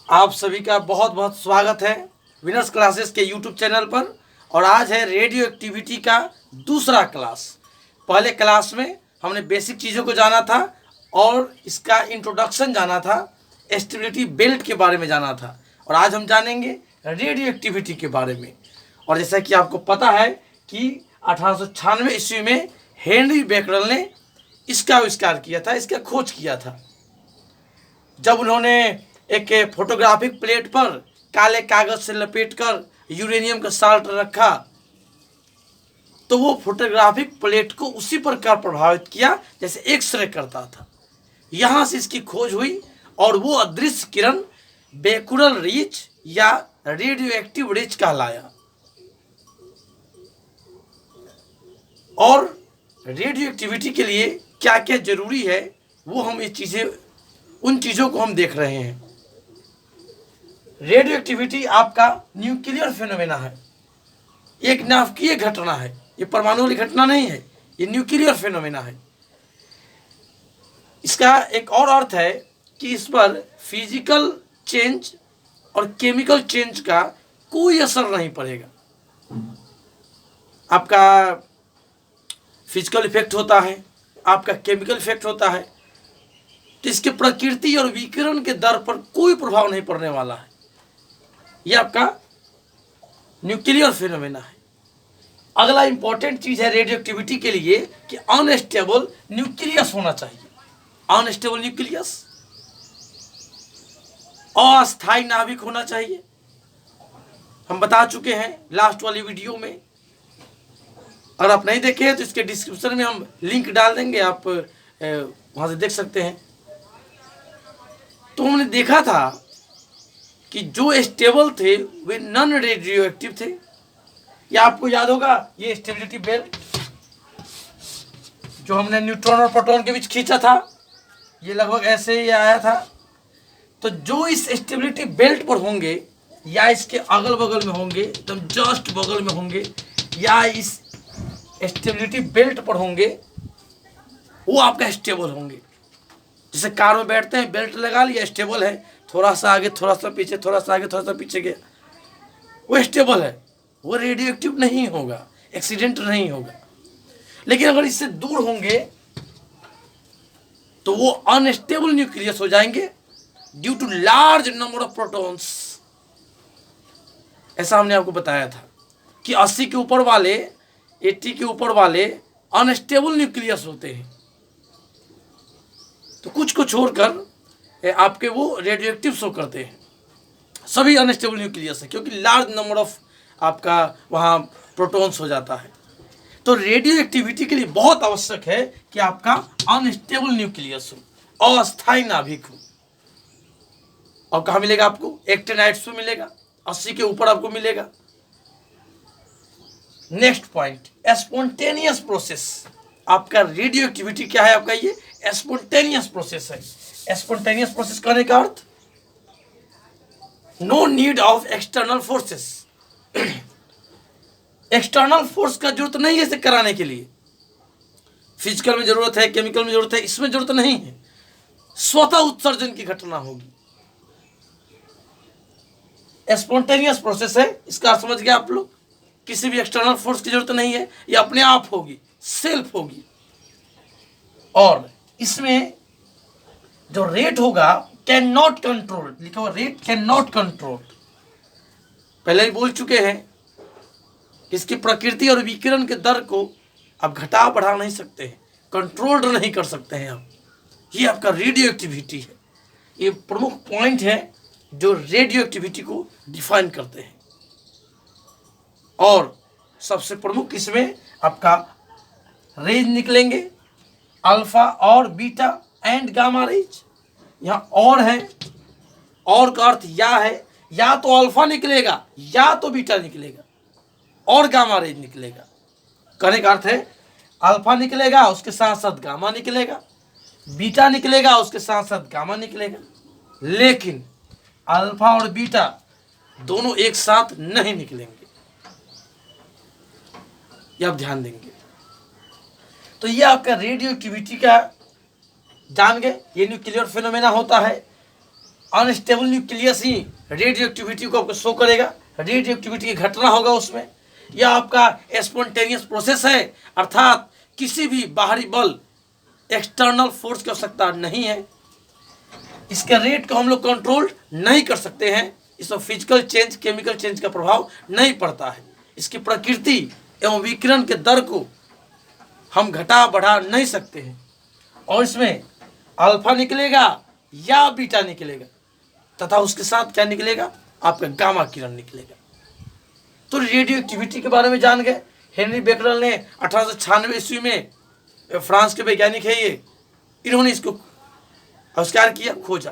आप सभी का बहुत बहुत स्वागत है विनर्स क्लासेस के यूट्यूब चैनल पर। और आज है रेडियो एक्टिविटी का दूसरा क्लास। पहले क्लास में हमने बेसिक चीज़ों को जाना था और इसका इंट्रोडक्शन जाना था, स्टेबिलिटी बेल्ट के बारे में जाना था। और आज हम जानेंगे रेडियो एक्टिविटी के बारे में। और जैसा कि आपको पता है कि 1896 ईस्वी में हेनरी बेकरल ने इसका आविष्कार किया था, इसका खोज किया था। जब उन्होंने एक फोटोग्राफिक प्लेट पर काले कागज से लपेटकर यूरेनियम का साल्ट रखा तो वो फोटोग्राफिक प्लेट को उसी प्रकार प्रभावित किया जैसे एक्सरे करता था। यहाँ से इसकी खोज हुई और वो अदृश्य किरण बेकुरल रिच या रेडियो एक्टिव रिच कहलाया। और रेडियो एक्टिविटी के लिए क्या क्या जरूरी है वो हम उन चीज़ों को हम देख रहे हैं। रेडियो एक्टिविटी आपका न्यूक्लियर फिनोमेना है, एक नाभिकीय घटना है। ये परमाणु वाली घटना नहीं है, ये न्यूक्लियर फिनोमेना है। इसका एक और अर्थ है कि इस पर फिजिकल चेंज और केमिकल चेंज का कोई असर नहीं पड़ेगा। आपका फिजिकल इफेक्ट होता है, आपका केमिकल इफेक्ट होता है, तो इसके प्रकृति और विकिरण के दर पर कोई प्रभाव नहीं पड़ने वाला है। यह आपका न्यूक्लियर फिनोमेना है। अगला इंपॉर्टेंट चीज है रेडियो एक्टिविटी के लिए कि अनस्टेबल न्यूक्लियस होना चाहिए। अनस्टेबल न्यूक्लियस, अस्थायी नाभिक होना चाहिए। हम बता चुके हैं लास्ट वाली वीडियो में। अगर आप नहीं देखे तो इसके डिस्क्रिप्शन में हम लिंक डाल देंगे, आप वहां से देख सकते हैं। तो हमने देखा था कि जो स्टेबल थे वे नॉन रेडियो एक्टिव थे। या आपको याद होगा ये स्टेबिलिटी बेल्ट जो हमने न्यूट्रॉन और प्रोटॉन के बीच खींचा था, ये लगभग ऐसे ही आया था। तो जो इस स्टेबिलिटी बेल्ट पर होंगे या इसके अगल बगल में होंगे, एकदम जस्ट बगल में होंगे, या इस स्टेबिलिटी बेल्ट पर होंगे, वो आपका स्टेबल होंगे। जैसे कार में बैठते हैं, बेल्ट लगा लिया, स्टेबल है, थोड़ा सा आगे थोड़ा सा पीछे, थोड़ा सा आगे थोड़ा सा पीछे गया, वो स्टेबल है, वो रेडियो एक्टिव नहीं होगा, एक्सीडेंट नहीं होगा। लेकिन अगर इससे दूर होंगे तो वो अनस्टेबल न्यूक्लियस हो जाएंगे due to large number of protons. ऐसा हमने आपको बताया था कि 80 के ऊपर वाले, 80 के ऊपर वाले अनस्टेबल न्यूक्लियस होते हैं। तो कुछ को छोड़कर आपके वो रेडियो एक्टिव शो करते हैं। सभी अनस्टेबल न्यूक्लियस है क्योंकि लार्ज नंबर ऑफ आपका वहाँ प्रोटॉन्स हो जाता है। तो रेडियो एक्टिविटी के लिए बहुत आवश्यक है कि आपका अनस्टेबल न्यूक्लियस हो, अस्थायी नाभिक हो। और कहाँ मिलेगा आपको? एक्टिनाइड्स में मिलेगा, 80 के ऊपर आपको मिलेगा। Next point, spontaneous process. आपका रेडियो एक्टिविटी क्या है? आपका ये स्पॉन्टेनियस प्रोसेस है। स्पॉन्टेनियस प्रोसेस करने का अर्थ no need of external forces. External force का जरूरत नहीं है इसे कराने के लिए। फिजिकल में जरूरत है, केमिकल में जरूरत है, इसमें जरूरत नहीं है। स्वतः उत्सर्जन की घटना होगी। स्पॉन्टेनियस प्रोसेस है, इसका अर्थ समझ गया आप लोग। किसी भी एक्सटर्नल फोर्स की जरूरत नहीं है, ये अपने आप होगी, सेल्फ होगी। और इसमें जो रेट होगा कैन नॉट कंट्रोल, लिखा हुआ रेट कैन नॉट कंट्रोल। पहले ही बोल चुके हैं इसकी प्रकृति और विकिरण के दर को आप घटा बढ़ा नहीं सकते हैं, कंट्रोल नहीं कर सकते हैं आप। ये आपका रेडियो एक्टिविटी है। ये प्रमुख पॉइंट है जो रेडियो एक्टिविटी को डिफाइन करते हैं। और सबसे प्रमुख इसमें आपका रेज निकलेंगे, अल्फा और बीटा एंड गामा रेज। यहाँ और है, और का अर्थ या है, या तो अल्फा निकलेगा या तो बीटा निकलेगा और गामा रेज निकलेगा। कहने का अर्थ है अल्फा निकलेगा उसके साथ साथ गामा निकलेगा, बीटा निकलेगा उसके साथ साथ गामा निकलेगा। लेकिन अल्फा और बीटा दोनों एक साथ नहीं निकलेंगे, ये आप ध्यान देंगे। तो ये आपका रेडियो एक्टिविटी का जान गए, ये न्यूक्लियर फिनोमेना होता है। अनस्टेबल न्यूक्लियस ही रेडियो एक्टिविटी को आपको शो करेगा, रेडियो एक्टिविटी की घटना होगा उसमें। यह आपका स्पॉन्टेनियस प्रोसेस है, अर्थात किसी भी बाहरी बल, एक्सटर्नल फोर्स की आवश्यकता नहीं है। इसके रेट को हम लोग कंट्रोल नहीं कर सकते हैं, इसमें फिजिकल चेंज, केमिकल चेंज का प्रभाव नहीं पड़ता है। इसकी प्रकृति एवं विकिरण के दर को हम घटा बढ़ा नहीं सकते हैं, और इसमें अल्फा निकलेगा या बीटा निकलेगा, तथा उसके साथ क्या निकलेगा, आपका गामा किरण निकलेगा। तो रेडियो एक्टिविटी के बारे में जान गए। हेनरी बेकरल ने 1896 ईस्वी में, फ्रांस के वैज्ञानिक है ये, इन्होंने इसको आविष्कार किया, खोजा।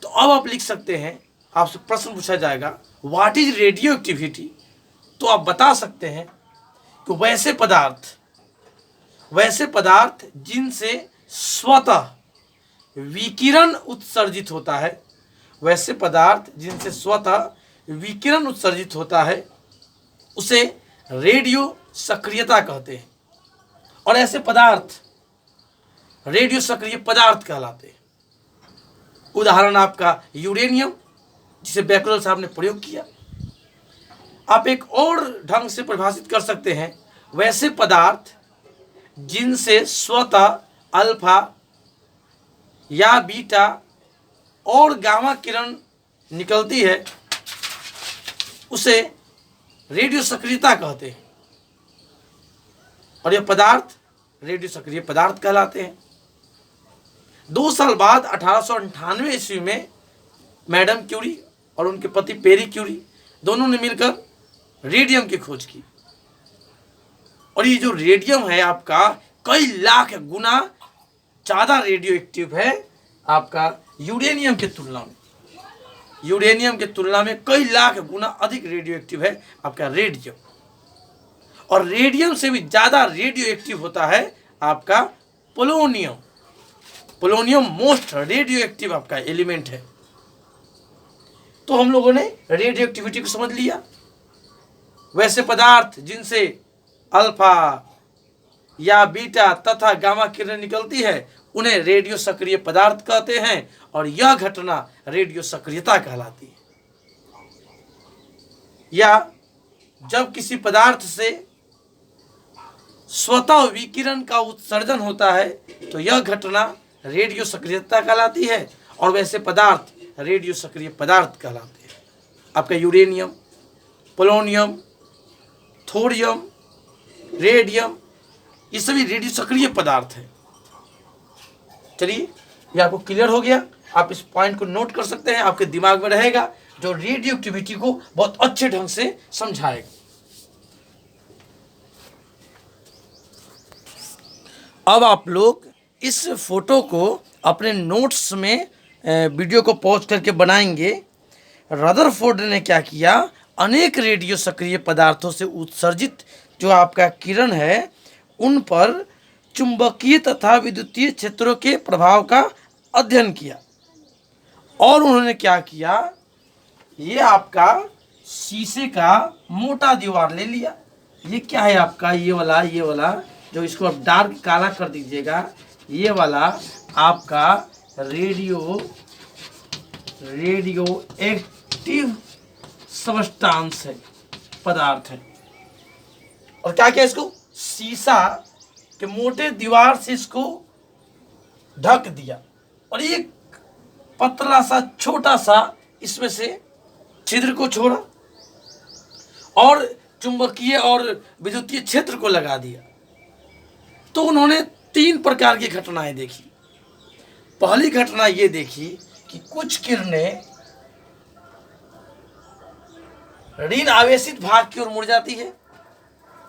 तो अब आप लिख सकते हैं, आपसे प्रश्न पूछा जाएगा व्हाट इज रेडियो एक्टिविटी, तो आप बता सकते हैं कि वैसे पदार्थ जिनसे स्वतः विकिरण उत्सर्जित होता है, वैसे पदार्थ जिनसे स्वतः विकिरण उत्सर्जित होता है उसे रेडियो सक्रियता कहते हैं, और ऐसे पदार्थ रेडियो सक्रिय पदार्थ कहलाते हैं। उदाहरण आपका यूरेनियम, जिसे बेकरल साहब ने प्रयोग किया। आप एक और ढंग से परिभाषित कर सकते हैं, वैसे पदार्थ जिनसे स्वतः अल्फा या बीटा और गामा किरण निकलती है उसे रेडियो सक्रियता कहते हैं, और यह पदार्थ रेडियो सक्रिय पदार्थ कहलाते हैं। 2 साल बाद 1898 ईस्वी में मैडम क्यूरी और उनके पति पेरी क्यूरी दोनों ने मिलकर रेडियम की खोज की, और ये जो रेडियम है आपका कई लाख गुना ज़्यादा रेडियो एक्टिव है आपका यूरेनियम की तुलना में। यूरेनियम की तुलना में कई लाख गुना अधिक रेडियो एक्टिव है आपका रेडियम, और रेडियम से भी ज़्यादा रेडियो एक्टिव होता है आपका polonium. Polonium most radio active आपका एलिमेंट है। तो हम लोगों ने रेडियो एक्टिविटी को समझ लिया। वैसे पदार्थ जिनसे अल्फा या बीटा तथा गामा किरण निकलती है उन्हें रेडियो सक्रिय पदार्थ कहते हैं, और यह घटना रेडियो सक्रियता कहलाती है। या जब किसी पदार्थ से स्वतः विकिरण का उत्सर्जन होता है तो यह घटना रेडियो सक्रियता कहलाती है, और वैसे पदार्थ रेडियो सक्रिय पदार्थ कहलाते हैं। आपका यूरेनियम, पोलोनियम, थोरियम, रेडियम, ये सभी रेडियो सक्रिय पदार्थ हैं। चलिए, ये आपको क्लियर हो गया। आप इस पॉइंट को नोट कर सकते हैं, आपके दिमाग में रहेगा, जो रेडियो एक्टिविटी को बहुत अच्छे ढंग से समझाएगा। अब आप लोग इस फोटो को अपने नोट्स में वीडियो को पॉज करके बनाएंगे। रदरफोर्ड ने क्या किया, अनेक रेडियो सक्रिय पदार्थों से उत्सर्जित जो आपका किरण है उन पर चुंबकीय तथा विद्युतीय क्षेत्रों के प्रभाव का अध्ययन किया, और उन्होंने क्या किया, ये आपका शीशे का मोटा दीवार ले लिया। ये क्या है आपका, ये वाला जो इसको आप डार्क काला कर दीजिएगा, ये वाला आपका रेडियो एक्टिव सबस्टांस है, पदार्थ है। और क्या किया, इसको शीशा के मोटे दीवार से इसको ढक दिया, और एक पतला सा छोटा सा इसमें से छिद्र को छोड़ा और चुंबकीय और विद्युतीय क्षेत्र को लगा दिया। तो उन्होंने 3 प्रकार की घटनाएं देखी। पहली घटना ये देखी कि कुछ किरणें ऋण आवेशित भाग की ओर मुड़ जाती है,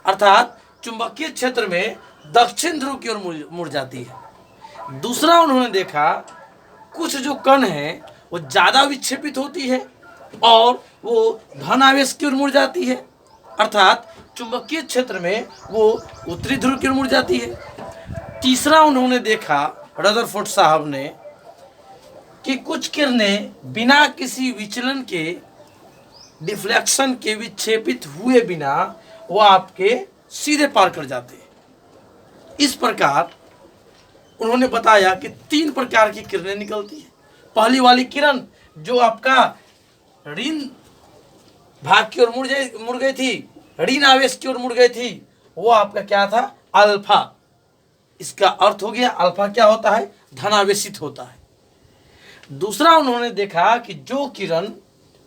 अर्थात चुंबकीय क्षेत्र में दक्षिण ध्रुव की ओर मुड़ जाती है। दूसरा उन्होंने देखा कुछ जो कण है वो ज़्यादा विक्षेपित होती है और वो धन आवेश की ओर मुड़ जाती है, अर्थात चुंबकीय क्षेत्र में वो उत्तरी ध्रुव की ओर मुड़ जाती है। तीसरा उन्होंने देखा, रदरफोर्ड साहब ने, कि कुछ किरणें बिना किसी विचलन के, डिफ्लेक्शन के, विक्षेपित हुए बिना वो आपके सीधे पार कर जाते हैं। इस प्रकार उन्होंने बताया कि 3 प्रकार की किरणें निकलती हैं। पहली वाली किरण जो आपका ऋण भाग की ओर मुड़ गई थी, ऋण आवेश की ओर मुड़ गई थी, वो आपका क्या था, अल्फा। इसका अर्थ हो गया अल्फा क्या होता है, धनावेशित होता है। दूसरा उन्होंने देखा कि जो किरण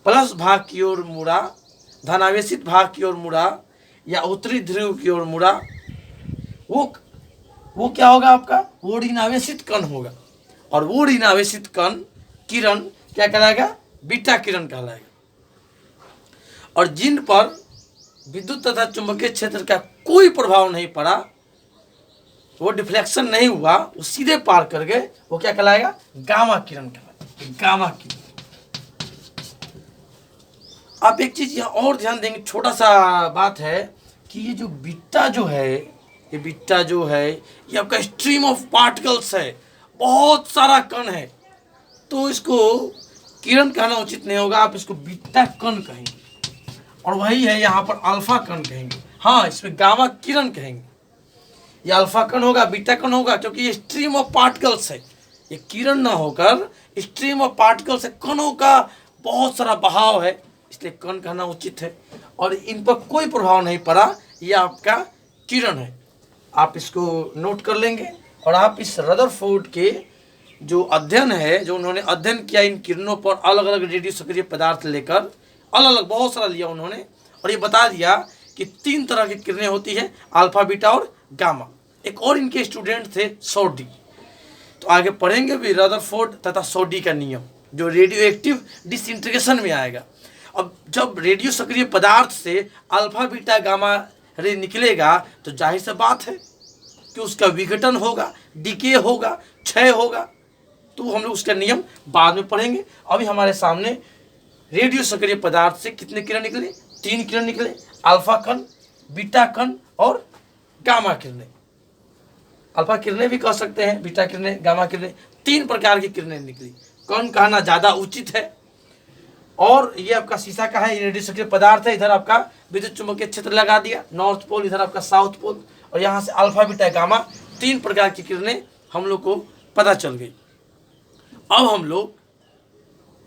प्लस भाग की ओर मुड़ा, धनावेशित भाग की ओर मुड़ा या उत्तरी ध्रुव की ओर मुड़ा, वो क्या होगा आपका, वो ऋणावेशित कण होगा। और वो ऋणावेशित कण किरण क्या कहलाएगा, बीटा किरण कहलाएगा। और जिन पर विद्युत तथा चुंबकीय क्षेत्र का कोई प्रभाव नहीं पड़ा, वो डिफ्लेक्शन नहीं हुआ, वो सीधे पार कर गए, वो क्या कहलाएगा, गामा किरण कहलाएगा, गामा किरण। आप एक चीज यहाँ और ध्यान देंगे, छोटा सा बात है कि ये जो बीटा जो है, ये बीटा जो है ये आपका स्ट्रीम ऑफ पार्टिकल्स है, बहुत सारा कण है, तो इसको किरण कहना उचित नहीं होगा, आप इसको बीटा कण कहेंगे। और वही है यहाँ पर अल्फा कण कहेंगे, हाँ इसमें गामा किरण कहेंगे। ये अल्फा कण होगा, बीटा कण होगा, क्योंकि ये स्ट्रीम ऑफ पार्टिकल्स है, ये किरण ना होकर स्ट्रीम ऑफ पार्टिकल्स है, कणों का बहुत सारा बहाव है, इसलिए कण कहना उचित है। और इन पर कोई प्रभाव नहीं पड़ा, ये आपका किरण है, आप इसको नोट कर लेंगे। और आप इस रदरफोर्ड के जो अध्ययन है, जो उन्होंने अध्ययन किया इन किरणों पर, अलग अलग रेडियो सक्रिय पदार्थ लेकर, अलग अलग बहुत सारा लिया उन्होंने, और ये बता दिया कि 3 तरह की किरणें होती है, अल्फा, बीटा और गामा। एक और इनके स्टूडेंट थे सोडी, तो आगे पढ़ेंगे भी रदरफोर्ड तथा सोडी का नियम, जो रेडियो एक्टिव डिसइंटीग्रेशन में आएगा। अब जब रेडियो सक्रिय पदार्थ से अल्फा, बीटा, गामा रे निकलेगा, तो जाहिर सी बात है कि उसका विघटन होगा, डीके होगा, क्षय होगा, तो हम लोग उसका नियम बाद में पढ़ेंगे। अभी हमारे सामने रेडियो सक्रिय पदार्थ से कितने किरण निकले, 3 किरण निकले, अल्फा कण, बीटा कण और गामा किरणें। अल्फा किरणें भी कह सकते हैं, बीटा किरणें, गामा किरणें, 3 प्रकार की किरणें निकली। कण कहना ज़्यादा उचित है। और ये आपका शीशा का है, ये रेडियो सक्रिय पदार्थ है, इधर आपका विद्युत चुंबकीय क्षेत्र लगा दिया, नॉर्थ पोल, इधर आपका साउथ पोल, और यहाँ से अल्फा, बीटा, गामा, 3 प्रकार की किरणें हम लोग को पता चल गई। अब हम लोग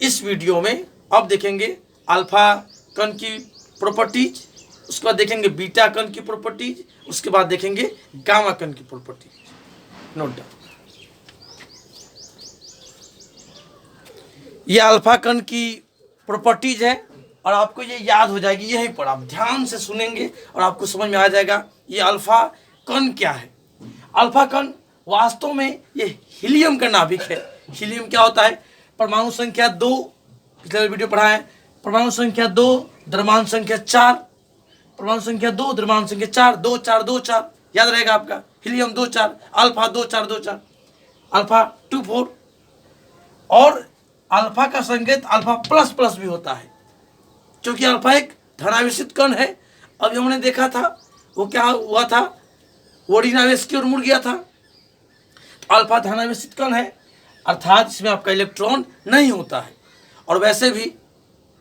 इस वीडियो में अब देखेंगे अल्फा कण की प्रॉपर्टीज, उसके बाद देखेंगे बीटा कण की प्रॉपर्टीज, उसके बाद देखेंगे गामा कण की प्रॉपर्टीज। Note down. ये अल्फा कण की प्रॉपर्टीज है, और आपको ये याद हो जाएगी यहीं पर, आप ध्यान से सुनेंगे और आपको समझ में आ जाएगा ये अल्फा कण क्या है। अल्फा कण वास्तव में ये हीलियम का नाभिक है। हीलियम क्या होता है, परमाणु संख्या 2, पिछले वीडियो पढ़ा है, परमाणु संख्या 2, द्रव्यमान संख्या 4, परमाणु संख्या 2, द्रव्यमान संख्या 4, 2 4 2 4, याद रहेगा आपका, हीलियम 2 4, अल्फा 2 4 2 4, अल्फा 2 4, और अल्फा का संकेत अल्फा प्लस प्लस भी होता है, क्योंकि अल्फा एक धनावेशित कण है। अभी हमने देखा था वो क्या हुआ था, वो ऋणावेश की ओर मुड़ गया था, तो अल्फा धनावेशित कण है, अर्थात इसमें आपका इलेक्ट्रॉन नहीं होता है। और वैसे भी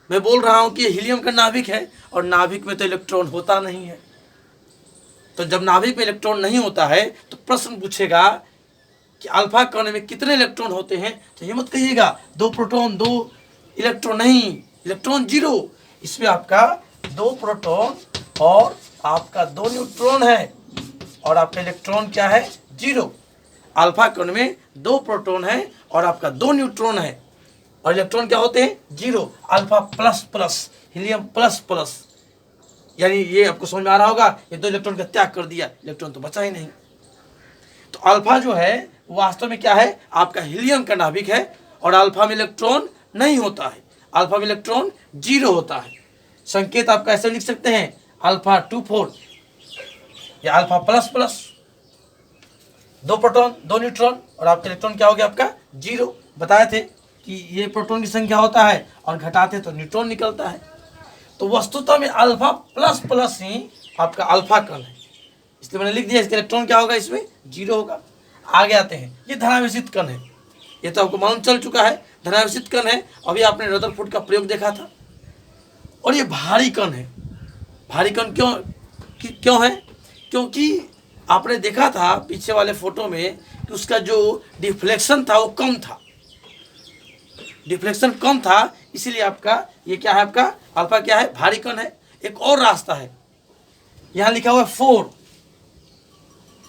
मैं बोल रहा हूँ कि हीलियम का नाभिक है, और नाभिक में तो इलेक्ट्रॉन होता नहीं है। तो जब नाभिक में इलेक्ट्रॉन नहीं होता है तो प्रश्न पूछेगा कि अल्फा कण में कितने इलेक्ट्रॉन होते हैं, तो ये मत कहिएगा 2 प्रोटॉन 2 इलेक्ट्रॉन, नहीं, इलेक्ट्रॉन 0। इसमें आपका 2 प्रोटॉन और आपका 2 न्यूट्रॉन है, और आपका इलेक्ट्रॉन क्या है, 0। अल्फा कण में 2 प्रोटॉन है और आपका 2 न्यूट्रॉन है, और इलेक्ट्रॉन क्या होते हैं, 0। Alpha plus plus, helium plus plus, यानी ये आपको समझ में आ रहा होगा, ये 2 इलेक्ट्रॉन का त्याग कर दिया, इलेक्ट्रॉन तो बचा ही नहीं। तो अल्फा जो है वास्तव में क्या है, आपका हीलियम का नाभिक है, और अल्फा में इलेक्ट्रॉन नहीं होता है, अल्फा में इलेक्ट्रॉन 0 होता है। संकेत आप कैसे लिख सकते हैं, अल्फा 2 4 या alpha plus plus, 2 proton 2 neutron, और आपका इलेक्ट्रॉन क्या हो गया, आपका 0। बताए थे कि ये प्रोटॉन की संख्या होता है, और घटाते तो न्यूट्रॉन निकलता है। तो वस्तुतः में अल्फा प्लस प्लस ही आपका अल्फा कण है, इसलिए मैंने लिख दिया, इसका इलेक्ट्रॉन क्या होगा, इसमें 0 होगा। आगे आते हैं, ये धनावेशित कण है, ये तो आपको मालूम चल चुका है, धनावेशित कण है। अभी आपने रदरफोर्ड का प्रयोग देखा था। और ये भारी कण है। भारी कण क्यों है, क्योंकि आपने देखा था पीछे वाले फोटो में कि उसका जो डिफ्लेक्शन था वो कम था, डिफ्लेक्शन कम था, इसीलिए आपका ये क्या है, आपका अल्फा क्या है, भारी कण है। एक और रास्ता है, यहाँ लिखा हुआ है 4,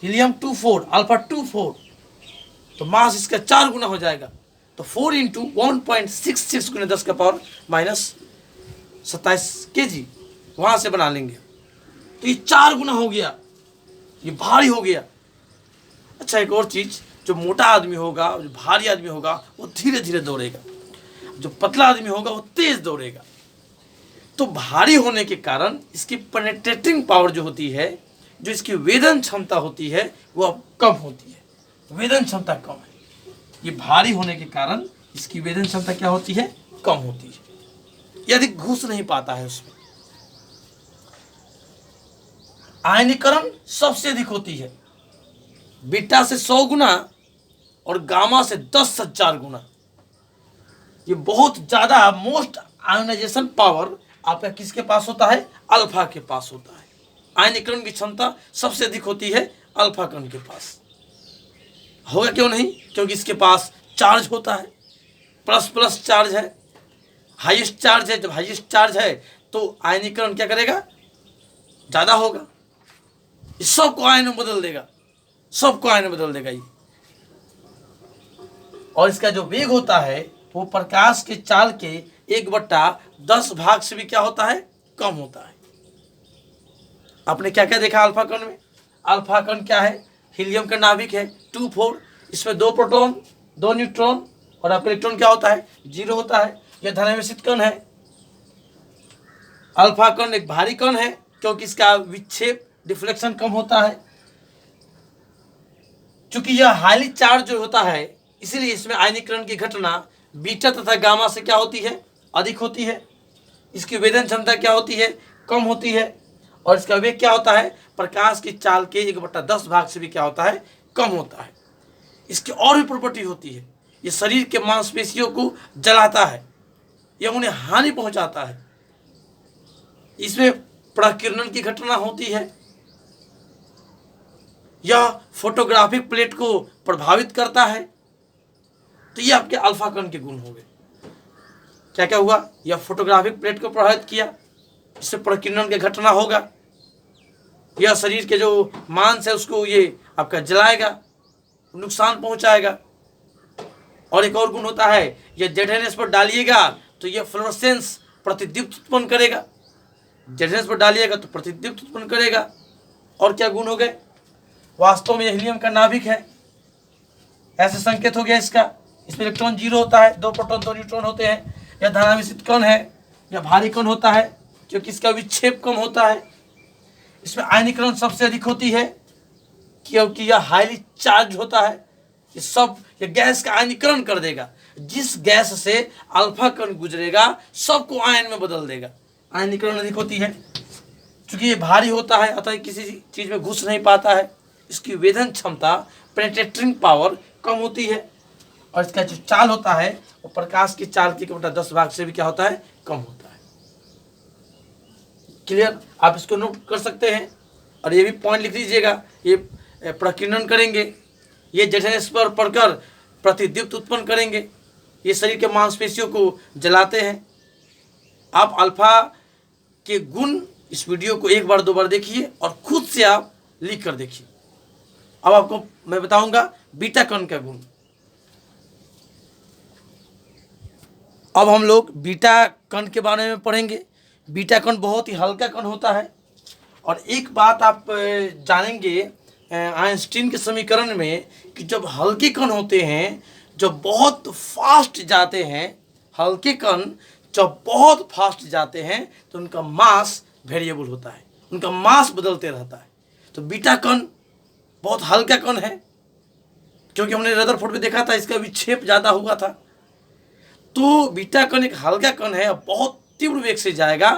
हीलियम 2 4, अल्फा 2 4, तो मास इसका 4 गुना हो जाएगा। तो 4 इंटू 1.66 गुना 10 का पावर माइनस 27 kg वहां से बना लेंगे। तो ये 4 गुना हो गया, ये भारी हो गया। अच्छा, एक और चीज, जो मोटा आदमी होगा, जो भारी आदमी होगा, वो धीरे धीरे दौड़ेगा, जो पतला आदमी होगा वो तेज दौड़ेगा। तो भारी होने के कारण इसकी पेनिट्रेटिंग पावर जो होती है, जो इसकी वेदन क्षमता होती है, वो अब कम होती है, वेदन क्षमता कम है। ये भारी होने के कारण इसकी वेदन क्षमता क्या होती है, कम होती है, यदि घुस नहीं पाता है उसमें। आयनीकरण सबसे अधिक होती है, बीटा से 100 गुना और गामा से 10,000 गुना। ये बहुत ज्यादा मोस्ट आयोनाइजेशन पावर आपका किसके पास होता है, अल्फा के पास होता है। आयनीकरण की क्षमता सबसे अधिक होती है अल्फा कण के पास। होगा क्यों नहीं, क्योंकि इसके पास चार्ज होता है, प्लस प्लस चार्ज है, हाईएस्ट चार्ज है। जब हाईएस्ट चार्ज है तो आयनीकरण क्या करेगा, ज्यादा होगा, इस सबको आयन में बदल देगा, सबको आयन में बदल देगा ये। और इसका जो वेग होता है वो प्रकाश के चाल के 1/10 भाग से भी क्या होता है, कम होता है। आपने क्या क्या देखा अल्फा कण में, अल्फा कण क्या है, हीलियम का नाभिक है 2 4, इसमें 2 प्रोटॉन 2 न्यूट्रॉन और आपका इलेक्ट्रॉन क्या होता है, 0 होता है। यह धनावेशित कण है। अल्फा कण एक भारी कण है क्योंकि इसका विक्षेप डिफ्लेक्शन कम होता है। चूंकि यह हाईली चार्ज जो होता है, इसीलिए इसमें आयनीकरण की घटना बीटा तथा गामा से क्या होती है, अधिक होती है। इसकी वेदन क्षमता क्या होती है, कम होती है। और इसका वेग क्या होता है, प्रकाश की चाल के 1/10 भाग से भी क्या होता है, कम होता है। इसकी और भी प्रॉपर्टी होती है, ये शरीर के मांसपेशियों को जलाता है, यह उन्हें हानि पहुंचाता है। इसमें प्रकिरणन की घटना होती है, यह फोटोग्राफिक प्लेट को प्रभावित करता है। तो ये आपके अल्फा कण के गुण हो गए। क्या क्या हुआ, यह फोटोग्राफिक प्लेट को प्रभावित किया, इससे प्रकीर्णन की घटना होगा। यह शरीर के जो मांस है उसको ये आपका जलाएगा, नुकसान पहुंचाएगा। और एक और गुण होता है, यह ZNS पर डालिएगा तो यह फ्लोरोसेंस प्रतिदीप्त उत्पन्न करेगा, ZNS पर डालिएगा तो प्रतिदीप्त उत्पन्न करेगा। और क्या गुण हो गए, वास्तव में यह हीलियम का नाभिक है, ऐसे संकेत हो गया इसका। इसमें इलेक्ट्रॉन 0 होता है, 2 प्रोटॉन 2 न्यूट्रॉन होते हैं। यह धनावेशित कण है, यह भारी कण होता है क्योंकि इसका विक्षेप कम होता है। इसमें आयनीकरण सबसे अधिक होती है क्योंकि यह हाईली चार्ज होता है। ये गैस का आयनीकरण कर देगा, जिस गैस से अल्फा कण गुजरेगा सबको आयन में बदल देगा। आयनीकरण अधिक होती है। क्योंकि ये भारी होता है अतः किसी चीज में घुस नहीं पाता है। इसकी वेदन क्षमता पेनिट्रेटिंग पावर कम होती है। और इसका जो चाल होता है वो प्रकाश की चाल के 1/10 भाग से भी क्या होता है, कम होता है। क्लियर, आप इसको नोट कर सकते हैं। और ये भी पॉइंट लिख लीजिएगा, ये प्रकीर्णन करेंगे, ये ZNS पर पढ़कर प्रतिदीप्त उत्पन्न करेंगे, ये शरीर के मांसपेशियों को जलाते हैं। आप अल्फा के गुण इस वीडियो को 1 बार 2 बार देखिए और खुद से आप लिख कर देखिए। अब आपको मैं बताऊंगा बीटा कण का गुण। अब हम लोग बीटा कण के बारे में पढ़ेंगे। बीटा कण बहुत ही हल्का कण होता है। और एक बात आप जानेंगे आइंस्टीन के समीकरण में कि जब हल्के कण होते हैं जो बहुत फास्ट जाते हैं, हल्के कण जब बहुत फास्ट जाते हैं तो उनका मास वेरिएबल होता है, उनका मास बदलते रहता है। तो बीटा कण बहुत हल्का कण है क्योंकि हमने रदरफोर्ड में देखा था इसका विक्षेप ज़्यादा हुआ था। तो बीटा कण एक हल्का कण है, बहुत तीव्र वेग से जाएगा,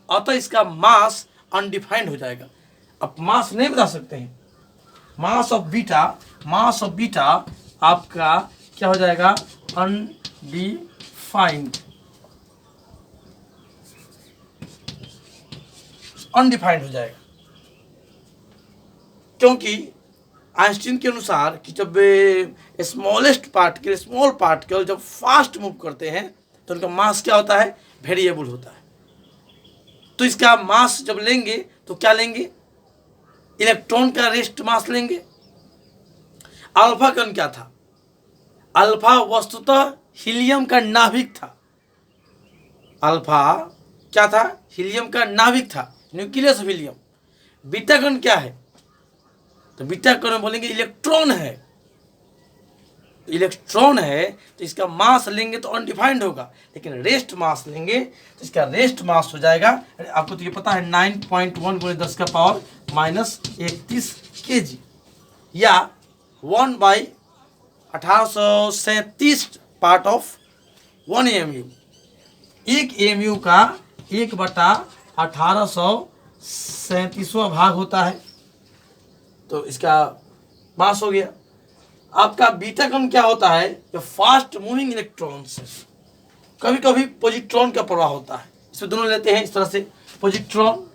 अतः इसका मास अनडिफाइंड हो जाएगा। आप मास नहीं बता सकते हैं। मास ऑफ बीटा आपका क्या हो जाएगा, अनडिफाइंड हो जाएगा। क्योंकि आइंस्टीन के अनुसार कि जब स्मॉलेस्ट पार्टिकल स्मॉल पार्टिकल जब फास्ट मूव करते हैं तो उनका मास क्या होता है, वेरिएबल होता है। तो इसका मास जब लेंगे तो क्या लेंगे, इलेक्ट्रॉन का रेस्ट मास लेंगे। अल्फा कण क्या था, अल्फा वस्तुतः हीलियम का नाभिक था। अल्फा क्या था, हीलियम का नाभिक था, न्यूक्लियस ऑफ हीलियम। बीटा कण क्या है, तो बीटा कण में बोलेंगे इलेक्ट्रॉन है। तो इलेक्ट्रॉन है तो इसका मास लेंगे तो अनडिफाइंड होगा, लेकिन रेस्ट मास लेंगे तो इसका रेस्ट मास हो जाएगा, आपको तो ये पता है 9.1 × 10⁻³ kg या 1/1837 पार्ट ऑफ 1 AMU। एक AMU का 1/1837वां भाग होता है, तो इसका मास हो गया। आपका बीटा कण क्या होता है, जो फास्ट मूविंग इलेक्ट्रॉन से कभी कभी पॉजिट्रॉन का प्रवाह होता है। इसमें दोनों लेते हैं इस तरह से, पॉजिट्रॉन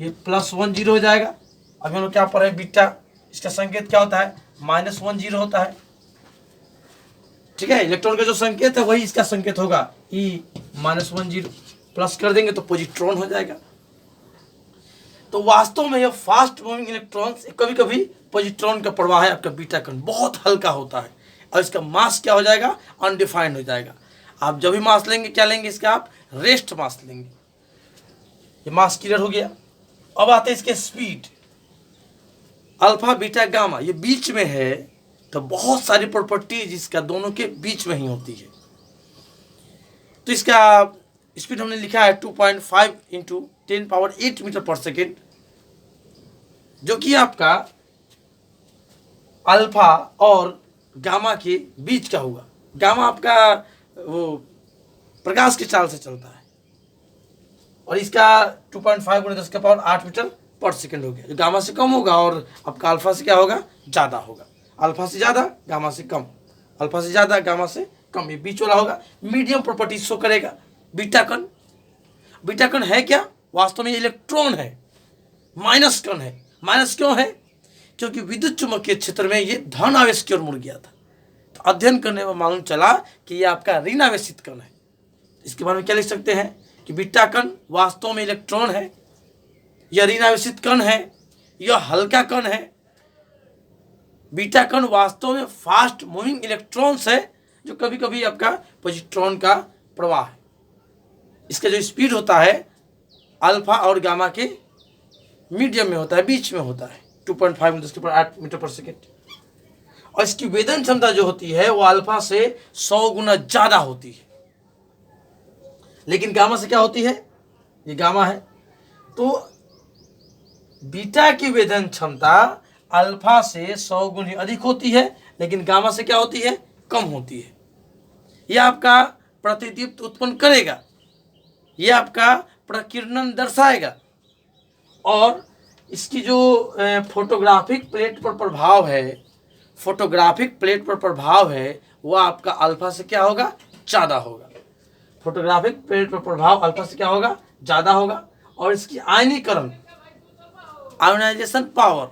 ये +10 हो जाएगा। अभी हम लोग क्या पढ़ रहे हैं, बीटा, इसका संकेत क्या होता है, -10 होता है। ठीक है, इलेक्ट्रॉन का जो संकेत है वही इसका संकेत होगा, E -10 प्लस कर देंगे तो पॉजिट्रॉन हो जाएगा। तो वास्तव में यह फास्ट मूविंग इलेक्ट्रॉन्स कभी कभी पॉजिट्रॉन का प्रवाह है। आपका बीटा कण बहुत हल्का होता है और इसका मास क्या हो जाएगा, अनडिफाइंड हो जाएगा। आप जब भी मास लेंगे क्या लेंगे, इसका आप रेस्ट मास लेंगे। ये मास क्लियर हो गया। अब आते हैं इसके स्पीड, अल्फा बीटा गामा ये बीच में है, तो बहुत सारी प्रॉपर्टीज इसका दोनों के बीच में ही होती है। तो इसका स्पीड हमने लिखा है 2.5 × 10⁸ मीटर/सेकेंड, जो कि आपका अल्फा और गामा के बीच का होगा। गामा आपका वो प्रकाश की चाल से चलता है और इसका 2.5 × 10⁸ मीटर/सेकेंड हो गया, जो गामा से कम होगा और आपका अल्फा से क्या होगा, ज़्यादा होगा। अल्फा से ज़्यादा गामा से कम, अल्फा से ज़्यादा गामा से कम, ये बीच वाला होगा। मीडियम प्रॉपर्टी शो करेगा बीटा कण। बीटा कण है क्या, वास्तव में इलेक्ट्रॉन है, माइनस कण है। माइनस क्यों है, क्योंकि विद्युत चुम्बकीय क्षेत्र में ये धन आवेश की ओर मुड़ गया था। तो अध्ययन करने में मालूम चला कि ये आपका ऋण आवेशित कण है। इसके बारे में क्या लिख सकते हैं कि बीटा कण वास्तव में इलेक्ट्रॉन है, यह ऋण आवेशित कण है, यह हल्का कण है। बीटा कण वास्तव में फास्ट मूविंग इलेक्ट्रॉन्स है, जो कभी कभी आपका पॉजिट्रॉन का प्रवाह है। इसका जो स्पीड होता है अल्फा और गामा के मीडियम में होता है, बीच में होता है, 2.5 × 10⁸ मीटर/सेकेंड। और इसकी वेदन क्षमता जो होती है वो अल्फा से 100 गुना ज़्यादा होती है। लेकिन गामा से क्या होती है, ये गामा है, तो बीटा की वेदन क्षमता अल्फा से 100 गुनी अधिक होती है, लेकिन गामा से क्या होती है, कम होती है। यह आपका प्रतिदीप्त उत्पन्न करेगा, यह आपका प्रकीर्णन दर्शाएगा, और इसकी जो फोटोग्राफिक प्लेट पर प्रभाव है, फोटोग्राफिक प्लेट पर प्रभाव है, वह आपका अल्फा से क्या होगा, ज़्यादा होगा। फोटोग्राफिक प्लेट पर प्रभाव अल्फा से क्या होगा, ज़्यादा होगा। और इसकी आयनीकरण, आयोनाइजेशन पावर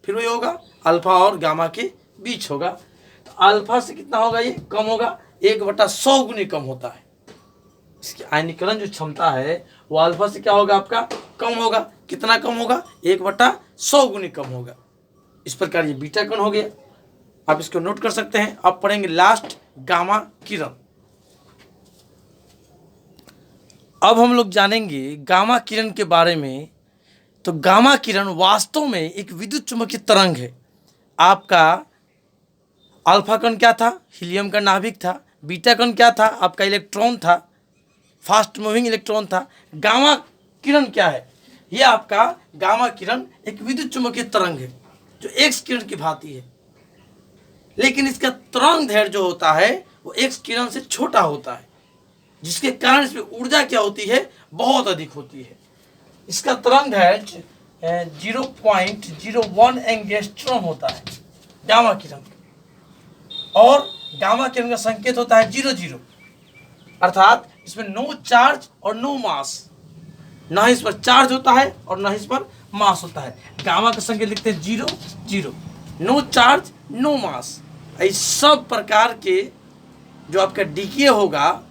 फिर वही होगा, अल्फा और गामा के बीच होगा। तो अल्फा से कितना होगा, ये कम होगा, 1/100 गुनी कम होता है। इसकी आयनीकरण जो क्षमता है वो अल्फा से क्या होगा, आपका कम होगा। कितना कम होगा, 1/100 गुनी कम होगा। इस प्रकार ये बीटा कण हो गया, आप इसको नोट कर सकते हैं। अब पढ़ेंगे लास्ट गामा किरण। अब हम लोग जानेंगे गामा किरण के बारे में। तो गामा किरण वास्तव में एक विद्युत चुम्बकीय तरंग है। आपका अल्फा कण क्या था, हीलियम का नाभिक था। बीटा कण क्या था, आपका इलेक्ट्रॉन था, फास्ट मूविंग इलेक्ट्रॉन था। गामा किरण क्या है, यह आपका गामा किरण एक विद्युत चुम्बकीय तरंग है जो एक्स किरण की भांति है, लेकिन इसका तरंग दैर्घ्य जो होता है वो एक्स किरण से छोटा होता है, जिसके कारण इसमें ऊर्जा क्या होती है, बहुत अधिक होती है। इसका तरंग दैर्घ्य 0.01 एंगस्ट्रॉम होता है गामा किरण, और गामा किरण का संकेत होता है 00, अर्थात इसमें नो चार्ज और नो मास, ना इस पर चार्ज होता है और ना इस पर मास होता है। गामा का संकेत लिखते हैं 0 0। नो चार्ज नो मास। इस सब प्रकार के जो आपका डीके होगा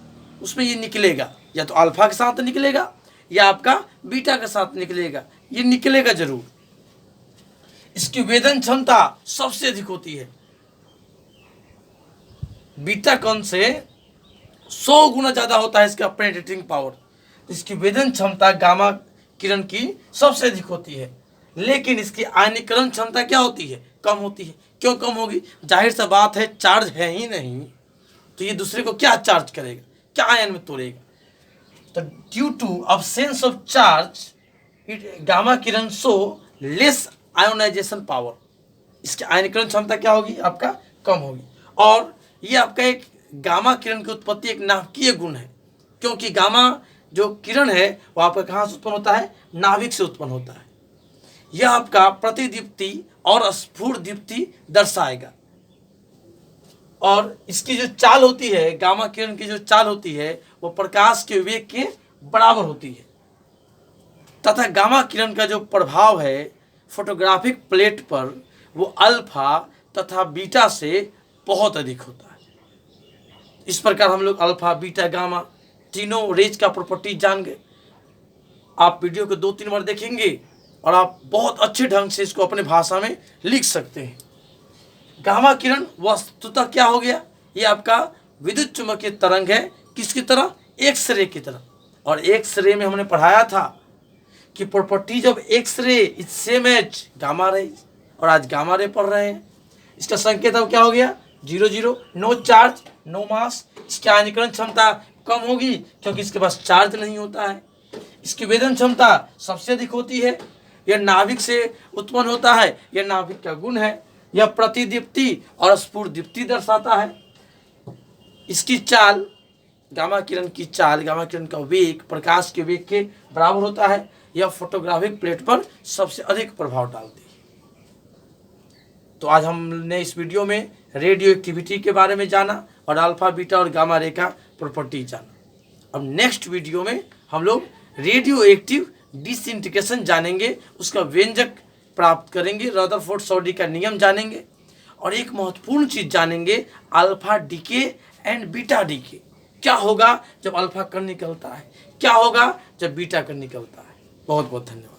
उसमें ये निकलेगा, या तो अल्फा के साथ निकलेगा या आपका बीटा के साथ निकलेगा, ये निकलेगा जरूर। इसकी वेदन क्षमता सबसे अधिक होती है, बीटा कण से 100 गुना ज्यादा होता है इसका पेनिट्रेटिंग पावर। इसकी वेदन क्षमता गामा किरण की सबसे अधिक होती है, लेकिन इसकी आयनीकरण क्षमता क्या होती है? कम होती है। क्यों कम होगी? जाहिर सा बात है, चार्ज है ही नहीं, तो ये दूसरे को क्या चार्ज करेगा, क्या आयन में तोड़ेगा? तो due to absence of charge gamma किरण शो लेस आयोनाइजेशन पावर। इसकी आयनीकरण क्षमता क्या होगी? आपका कम होगी। और ये आपका एक गामा किरण की उत्पत्ति एक नाभिकीय गुण है, क्योंकि गामा जो किरण है वो आपका कहाँ से उत्पन्न होता है? नाभिक से उत्पन्न होता है। यह आपका प्रतिदीप्ति और स्फुरदीप्ति दर्शाएगा। और इसकी जो चाल होती है, गामा किरण की जो चाल होती है, वो प्रकाश के वेग के बराबर होती है। तथा गामा किरण का जो प्रभाव है फोटोग्राफिक प्लेट पर, वो अल्फा तथा बीटा से बहुत अधिक होता है। इस प्रकार हम लोग अल्फा, बीटा, गामा तीनों रेज का प्रॉपर्टी जान गए। आप वीडियो को 2-3 बार देखेंगे और आप बहुत अच्छे ढंग से इसको अपने भाषा में लिख सकते हैं। गामा किरण वस्तुतः क्या हो गया? ये आपका विद्युत चुम्बकीय तरंग है। किसकी तरह? एक्सरे की तरह। और एक्सरे में हमने पढ़ाया था कि properties of X ray is same as gamma ray, और आज गामा रे पढ़ रहे हैं। इसका संकेत अब क्या हो गया? 0 0, नो चार्ज नो मास। इसकी आयनीकरण क्षमता कम होगी क्योंकि इसके पास चार्ज नहीं होता है। इसकी वेदन क्षमता सबसे अधिक होती है। यह नाभिक से उत्पन्न होता है, यह नाभिक का गुण है। यह प्रतिदीप्ति और स्फुरदीप्ति दर्शाता है। इसकी चाल, गामा किरण की चाल, गामा किरण का वेग प्रकाश के वेग के बराबर होता है। यह फोटोग्राफिक प्लेट पर सबसे अधिक प्रभाव डालती है। तो आज हमने इस वीडियो में रेडियो एक्टिविटी के बारे में जाना और अल्फा, बीटा और गामा रे का प्रॉपर्टी जाना। अब नेक्स्ट वीडियो में हम लोग रेडियो एक्टिव डिसइंटीग्रेशन जानेंगे, उसका व्यंजक प्राप्त करेंगे, रदरफोर्ड सौडी का नियम जानेंगे, और एक महत्वपूर्ण चीज जानेंगे, alpha decay and beta decay. क्या होगा जब अल्फा कण निकलता है, क्या होगा जब बीटा कण निकलता है। बहुत बहुत धन्यवाद।